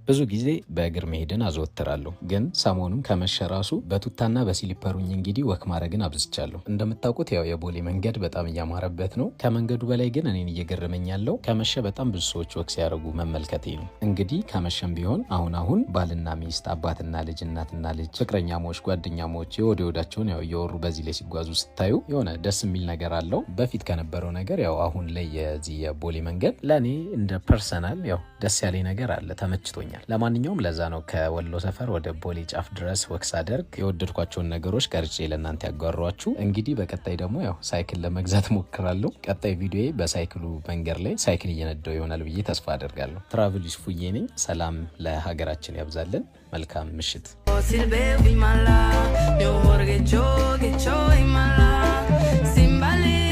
ብዙ ጊዜ በእግር መሄድን አዘወትራለሁ፣ ግን ሰሞኑን ከመሸ ራሱ በቱታና በስሊፐሩኝ እንግዲህ ወክ ማድረግን አብዝቻለሁ። እንደምታውቁት ያው የቦሌ መንገድ በጣም እያማረበት ነው። ከመንገዱ በላይ ግን እኔን እየገረመኝ ያለው ከመሸ በጣም ብዙ ሰዎች ወክ ሲያደርጉ መመልከቴ ነው። እንግዲህ ከመሸም ቢሆን አሁን ባልና ሚስት፣ አባትና ልጅ፣ እናትና ልጅ፣ ፍቅረኛሞች፣ ጓደኛሞች የወደ ወዳቸውን ያው እየወሩ በዚህ ላይ ሲጓዙ ስታዩ የሆነ ደስ የሚል ነገር አለው። በፊት ከነበረው ነገር ያው አሁን ላይ የዚህ የቦሌ መንገድ ለእኔ እንደ ፐርሰናል ያው ደስ ያለኝ ነገር አለ፣ ተመችቶኛል። ለማንኛውም ለዛ ነው ከወሎ ሰፈር ወደ ቦሌ ጫፍ ድረስ ወክ ሳደርግ የወደድኳቸውን ነገሮች ቀርጬ ለእናንተ ያጓሯችሁ። እንግዲህ በቀጣይ ደግሞ ያው ሳይክል ለመግዛት ሞክራለሁ። ቀጣይ ቪዲዮ በሳይክሉ መንገድ ላይ ሳይክል እየነዳው ይሆናል ብዬ ተስፋ አደርጋለሁ። ትራቭል ፉዬ ነኝ። ሰላም ለሀገራችን ያብዛልን። መልካም ምሽት። Silveo y mala, yo porque yo que yo y mala, sin valer.